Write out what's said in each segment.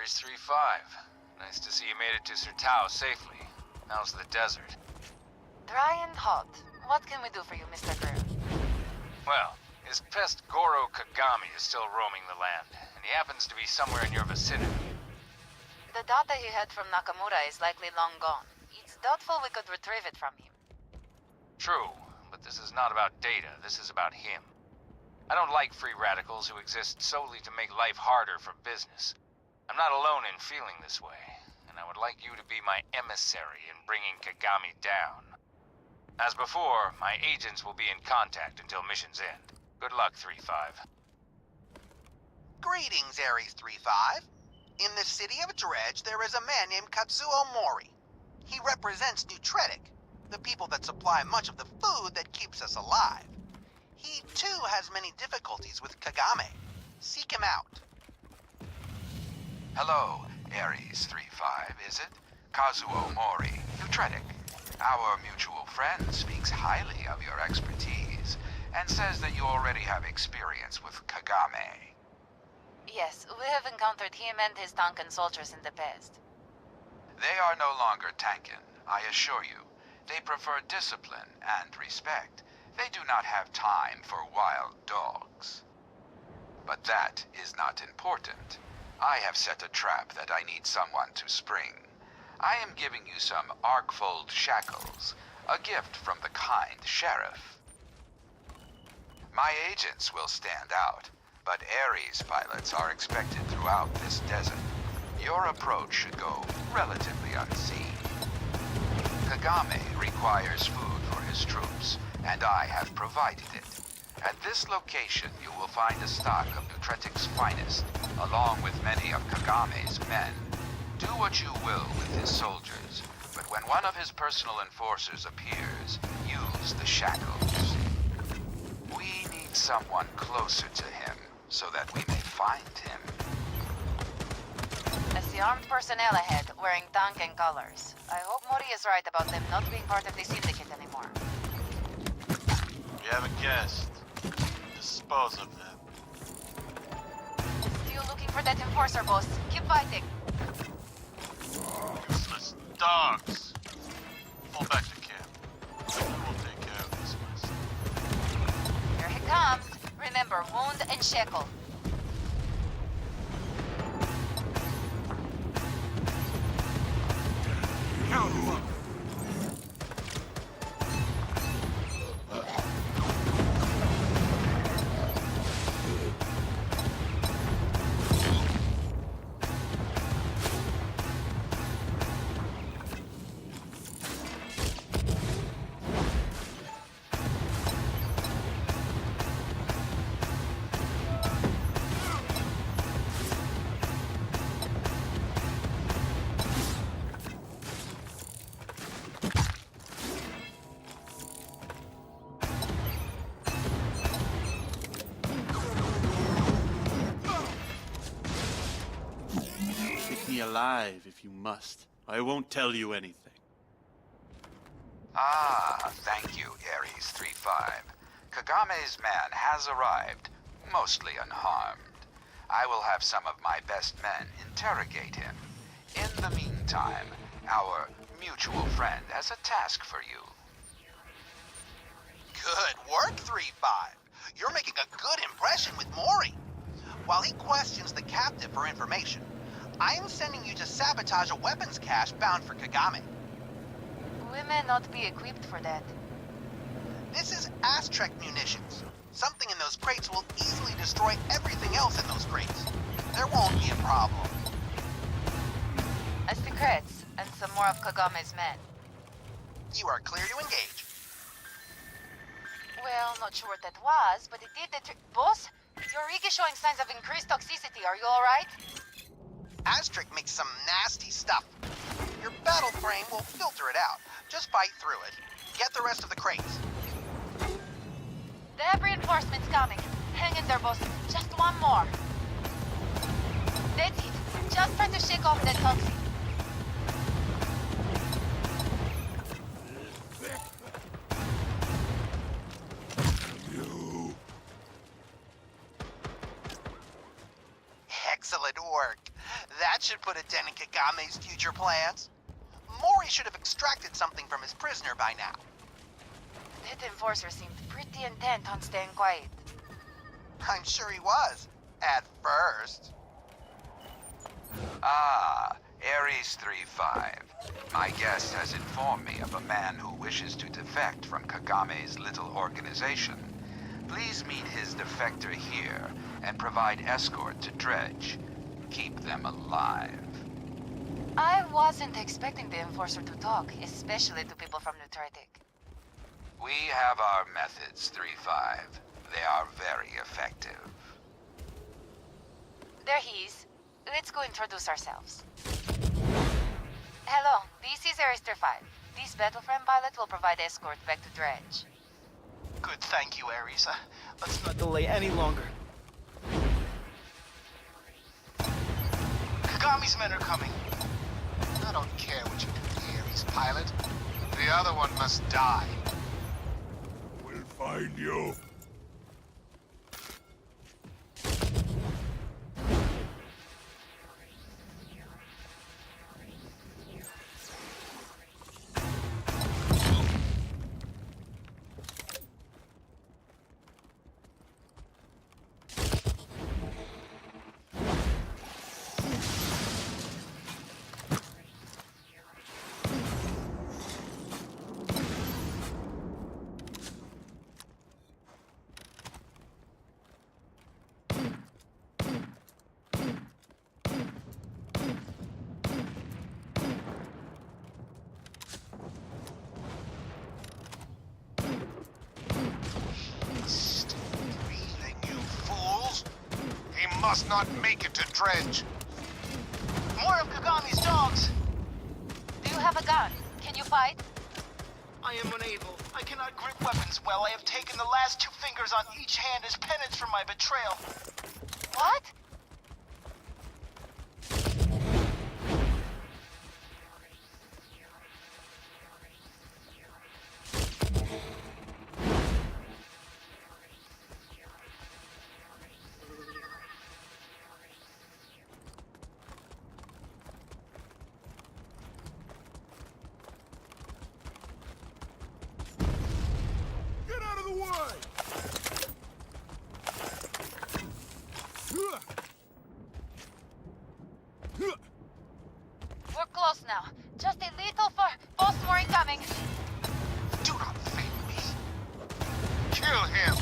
Ares 3-5. Nice to see you made it to Sertao safely. How's the desert? Dry and hot. What can we do for you, Mr. Greer? Well, his pest Goro Kagami is still roaming the land, and he happens to be somewhere in your vicinity. The data he had from Nakamura is likely long gone. It's doubtful we could retrieve it from him. True, but this is not about data, this is about him. I don't like free radicals who exist solely to make life harder for business. I'm not alone in feeling this way, and I would like you to be my emissary in bringing Kagami down. As before, my agents will be in contact until mission's end. Good luck, 3-5. Greetings, Ares 3-5. In the city of Dredge, there is a man named Katsuo Mori. He represents Nutretic, the people that supply much of the food that keeps us alive. He, too, has many difficulties with Kagame. Seek him out. Hello, Ares 3-5, is it? Kazuo Mori, Nutretic. Our mutual friend speaks highly of your expertise, and says that you already have experience with Kagame. Yes, we have encountered him and his Tonkan soldiers in the past. They are no longer Tankan, I assure you. They prefer discipline and respect. They do not have time for wild dogs. But that is not important. I have set a trap that I need someone to spring. I am giving you some Arkfold shackles, a gift from the kind sheriff. My agents will stand out, but ARES pilots are expected throughout this desert. Your approach should go relatively unseen. Kagame requires food for his troops, and I have provided it. At this location, you will find a stock of Nutretic's finest, along with many of Kagame's men. Do what you will with his soldiers, but when one of his personal enforcers appears, use the shackles. We need someone closer to him, so that we may find him. I see armed personnel ahead, wearing Tonkan colors. I hope Mori is right about them not being part of the syndicate anymore. We have a guest. Dispose of them. Still looking for that enforcer, boss. Keep fighting. Useless dogs. Fall back to camp. We'll take care of this mess. Here he comes. Remember, wound and shackle. Alive if you must. I won't tell you anything. Ah, thank you, Ares 3-5. Kagame's man has arrived, mostly unharmed. I will have some of my best men interrogate him. In the meantime, our mutual friend has a task for you. Good work, 3-5. You're making a good impression with Mori. While he questions the captive for information, I am sending you to sabotage a weapons cache bound for Kagame. We may not be equipped for that. This is Aztec munitions. Something in those crates will easily destroy everything else in those crates. There won't be a problem. I see crates, and some more of Kagame's men. You are clear to engage. Well, not sure what that was, but it did the trick. Boss, your rig is showing signs of increased toxicity. Are you alright? Aztec makes some nasty stuff. Your battle frame will filter it out. Just fight through it. Get the rest of the crates. They have reinforcements coming. Hang in there, boss. Just one more. That's it. Just try to shake off that toxin. Excellent work. That should put a dent in Kagame's future plans. Mori should have extracted something from his prisoner by now. That enforcer seemed pretty intent on staying quiet. I'm sure he was. At first. Ah, ARES 3-5. My guest has informed me of a man who wishes to defect from Kagame's little organization. Please meet his defector here and provide escort to Dredge. Keep them alive. I wasn't expecting the enforcer to talk, especially to people from Nutritic. We have our methods, 3-5. They are very effective. There he is. Let's go introduce ourselves. Hello, this is ARES 3-5. This Battlefront pilot will provide escort back to Dredge. Good, thank you, ARES. Let's not delay any longer. Kagame's men are coming. I don't care what you do to the ARES pilot. The other one must die. We'll find you. Must not make it to Dredge. More of Kagame's dogs! Do you have a gun? Can you fight? I am unable. I cannot grip weapons well. I have taken the last 2 fingers on each hand as penance for my betrayal. What? We're close now. Just a little for boss more incoming. Do not fail me. Kill him.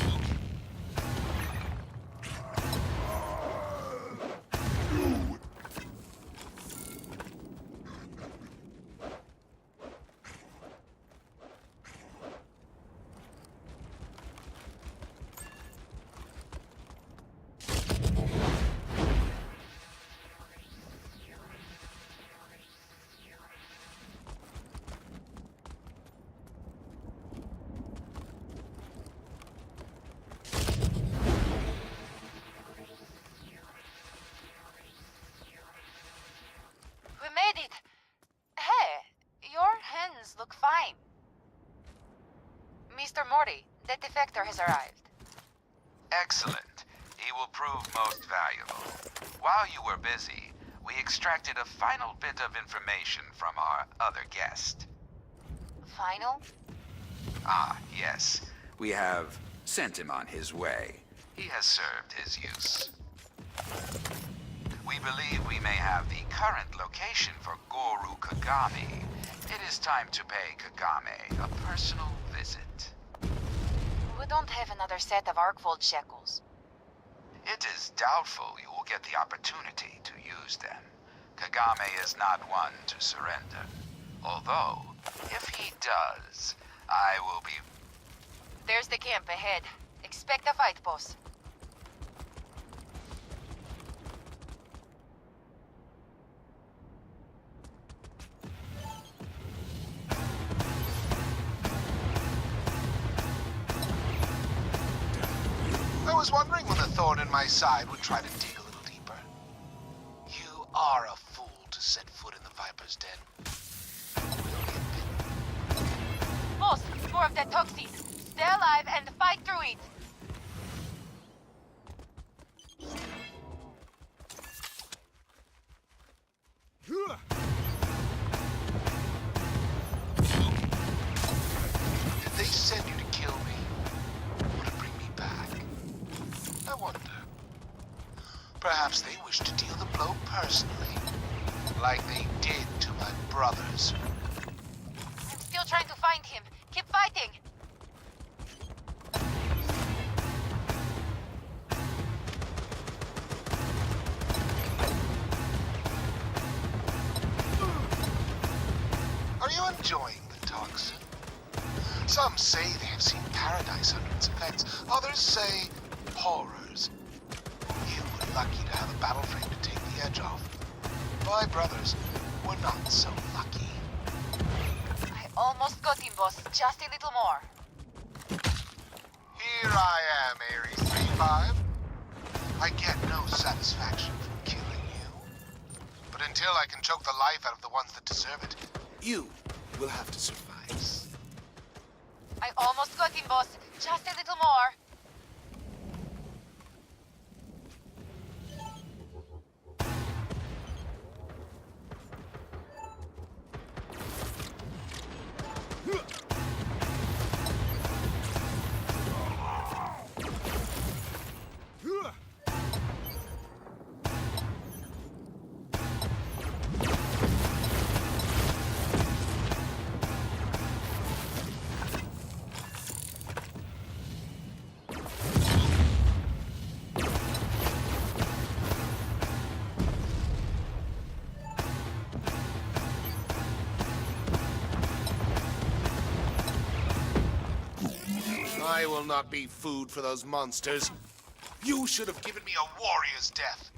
Made it! Hey, your hands look fine. Mr. Morty, the defector has arrived. Excellent. He will prove most valuable. While you were busy, we extracted a final bit of information from our other guest. Final? Ah, yes. We have sent him on his way. He has served his use. We believe we may have the current location for Guru Kagame. It is time to pay Kagame a personal visit. We don't have another set of Arkfold shekels. It is doubtful you will get the opportunity to use them. Kagame is not one to surrender. Although, if he does, I will be... There's the camp ahead. Expect a fight, boss. I was wondering when the thorn in my side would try to dig a little deeper. You are a fool to set foot in the Viper's den. Boss, more of that toxin. Stay alive and fight through it. Perhaps they wish to deal the blow personally, like they did to my brothers. I'm still trying to find him. Keep fighting! Are you enjoying the toxin? Some say they have seen paradise under its effects. Others say horrors. You were lucky to have a battle frame to take the edge off. My brothers were not so lucky. I almost got him, boss. Just a little more. Here I am, ARES 3-5. I get no satisfaction from killing you. But until I can choke the life out of the ones that deserve it, you will have to survive. I almost got him, boss. Just a little more. I will not be food for those monsters. You should have given me a warrior's death.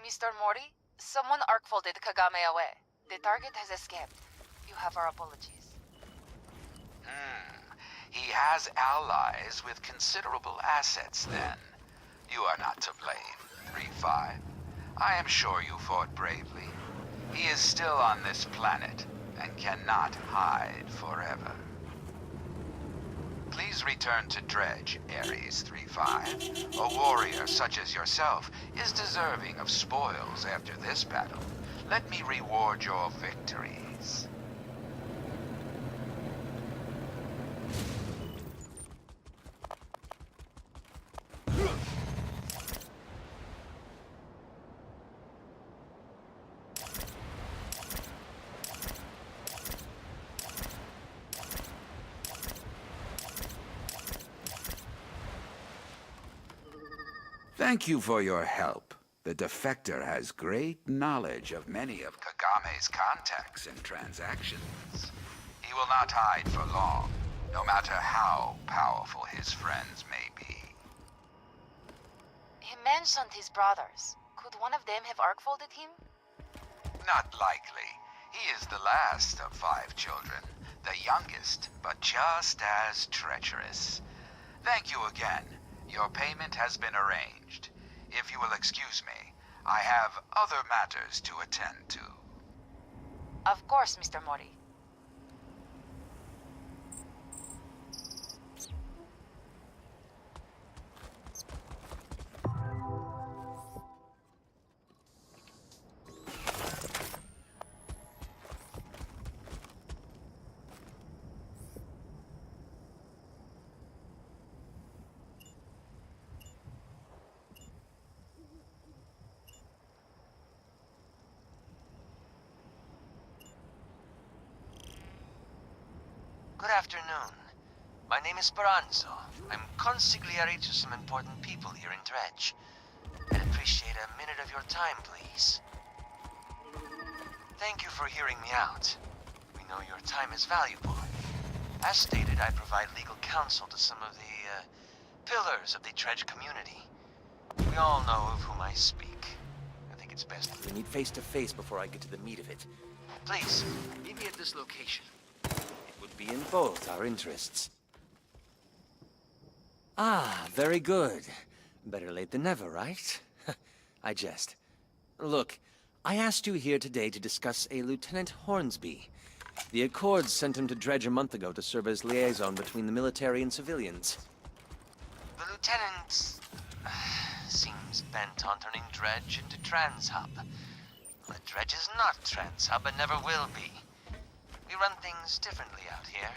Mr. Mori, someone arc-folded Kagame away. The target has escaped. You have our apologies. He has allies with considerable assets then. You are not to blame, 3-5. I am sure you fought bravely. He is still on this planet and cannot hide forever. Please return to Dredge, ARES 3-5. A warrior such as yourself is deserving of spoils after this battle. Let me reward your victories. Thank you for your help. The defector has great knowledge of many of Kagame's contacts and transactions. He will not hide for long, no matter how powerful his friends may be. He mentioned his brothers. Could one of them have arc-folded him? Not likely. He is the last of 5 children, the youngest, but just as treacherous. Thank you again. Your payment has been arranged. If you will excuse me, I have other matters to attend to. Of course, Mr. Mori. Good afternoon. My name is Speranzo. I'm consigliere to some important people here in Dredge. I'd appreciate a minute of your time, please. Thank you for hearing me out. We know your time is valuable. As stated, I provide legal counsel to some of the pillars of the Dredge community. We all know of whom I speak. I think it's best if we meet face to face before I get to the meat of it. Please, meet me at this location. Would be in both our interests. Ah, very good. Better late than never, right? I jest. Look, I asked you here today to discuss a Lieutenant Hornsby. The Accords sent him to Dredge a month ago to serve as liaison between the military and civilians. The Lieutenant seems bent on turning Dredge into TransHub. But Dredge is not TransHub and never will be. We run things differently out here.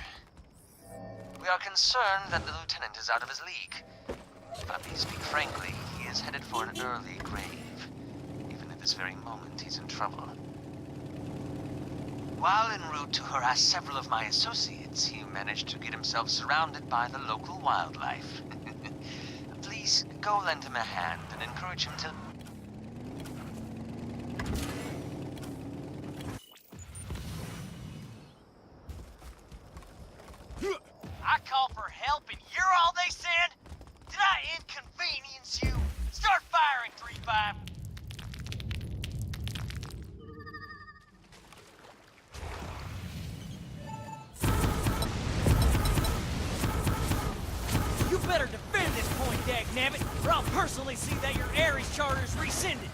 We are concerned that the Lieutenant is out of his league. But to speak frankly, he is for an early grave, even at this very moment he's in trouble. While en route to harass several of my associates, he managed to get himself surrounded by the local wildlife. Please go lend him a hand and encourage him to... I call for help and you're all they send? Did I inconvenience you? Start firing, 3-5. You better defend this point, dagnabbit, or I'll personally see that your ARES charter is rescinded.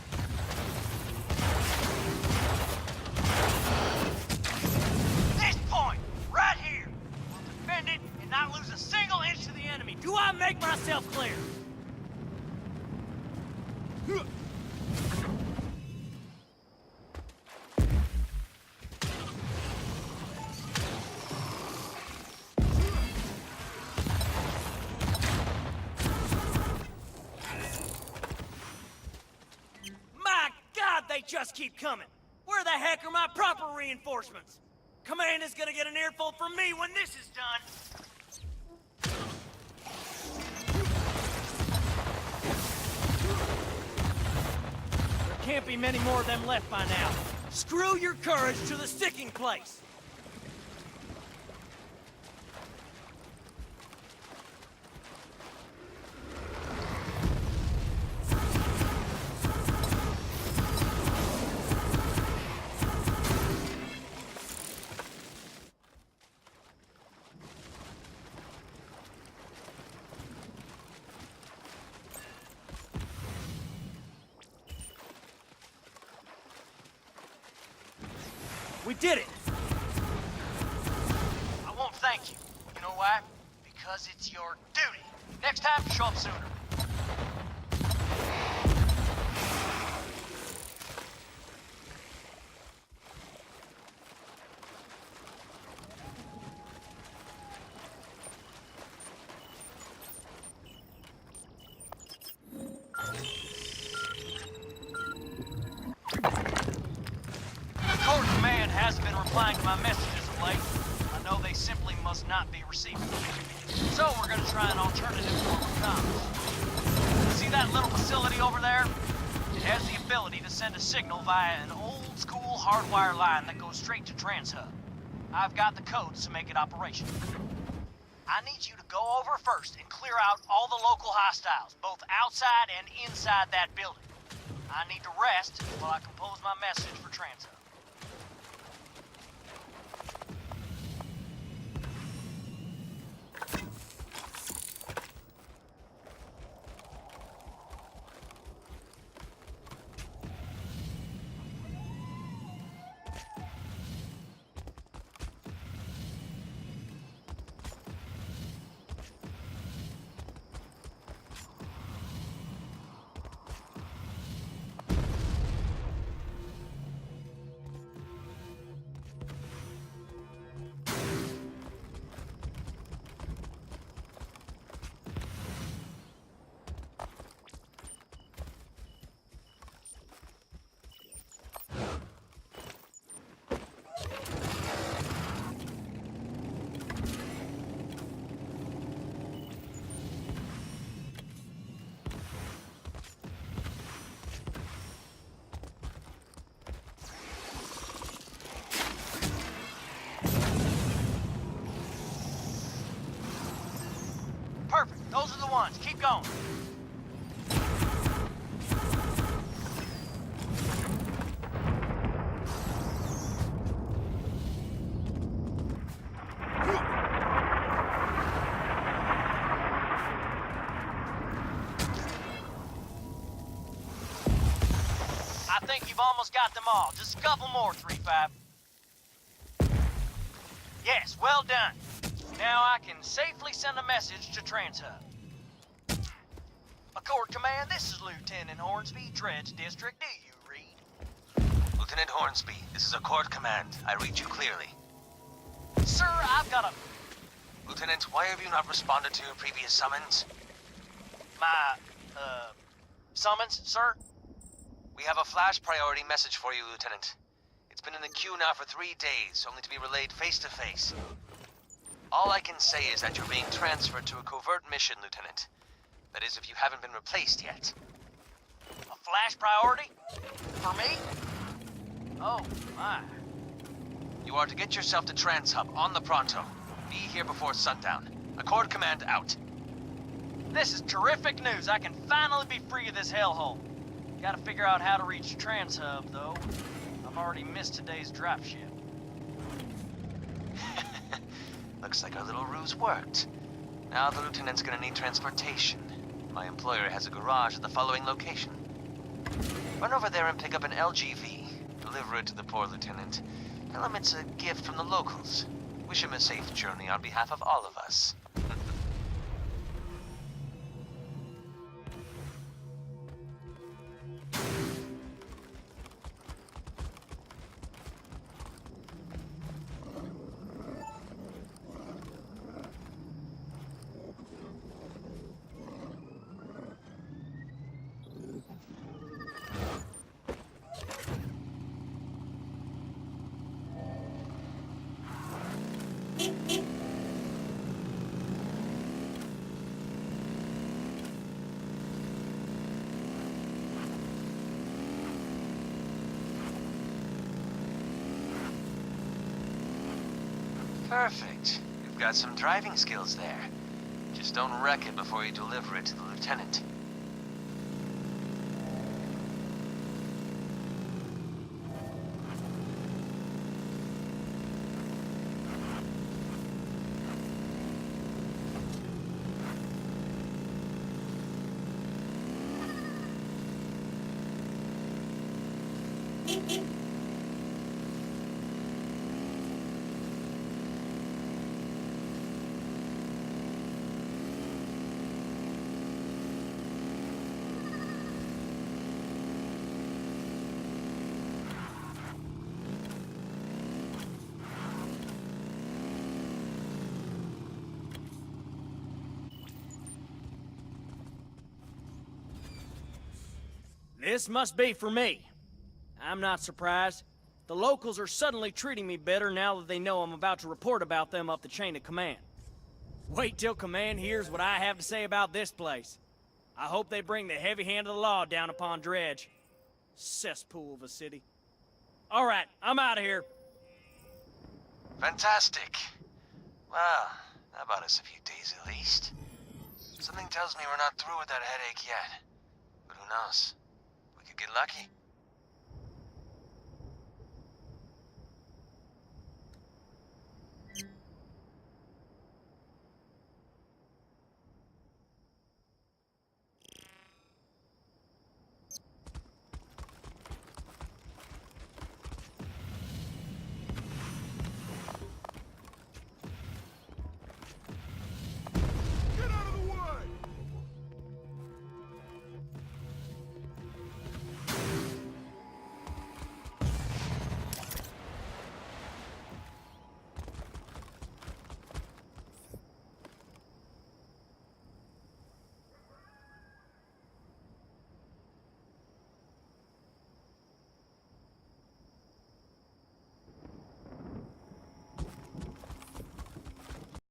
This point, right here. We'll defend it and not lose a single inch to the enemy. Do I make myself clear? My God, they just keep coming. Where the heck are my proper reinforcements? Command is gonna get an earful from me when this is done. There can't be many more of them left by now. Screw your courage to the sticking place. We did it! I won't thank you. You know why? Because it's your duty. Next time, show up sooner. Court Command hasn't been replying to my messages of late. I know they simply must not be receiving them. So we're gonna try an alternative form of comms. See that little facility over there? It has the ability to send a signal via an old-school hardwire line that goes straight to TransHub. I've got the codes to make it operational. I need you to go over first and clear out all the local hostiles, both outside and inside that building. I need to rest while I compose my message for TransHub. Perfect. Those are the ones. Keep going. I think you've almost got them all. Just a couple more, 3-5. Yes, well done. Now I can safely send a message to TransHub. Accord Command, this is Lieutenant Hornsby, Dredge District. Do you read? Lieutenant Hornsby, this is Accord Command. I read you clearly. Sir, I've got a... Lieutenant, why have you not responded to your previous summons? My, summons, sir? We have a flash priority message for you, Lieutenant. It's been in the queue now for 3 days, only to be relayed face-to-face. All I can say is that you're being transferred to a covert mission, Lieutenant. That is, if you haven't been replaced yet. A flash priority? For me? Oh, my. You are to get yourself to TransHub on the Pronto. Be here before sundown. Accord command out. This is terrific news. I can finally be free of this hellhole. Gotta figure out how to reach TransHub, though. I've already missed today's dropship. Looks like our little ruse worked. Now the Lieutenant's gonna need transportation. My employer has a garage at the following location. Run over there and pick up an LGV. Deliver it to the poor Lieutenant. Tell him it's a gift from the locals. Wish him a safe journey on behalf of all of us. Perfect. You've got some driving skills there. Just don't wreck it before you deliver it to the Lieutenant. This must be for me. I'm not surprised. The locals are suddenly treating me better now that they know I'm about to report about them up the chain of command. Wait till command hears what I have to say about this place. I hope they bring the heavy hand of the law down upon Dredge. Cesspool of a city. All right, I'm out of here. Fantastic. Well, that bought us a few days at least. Something tells me we're not through with that headache yet. But who knows? We could get lucky.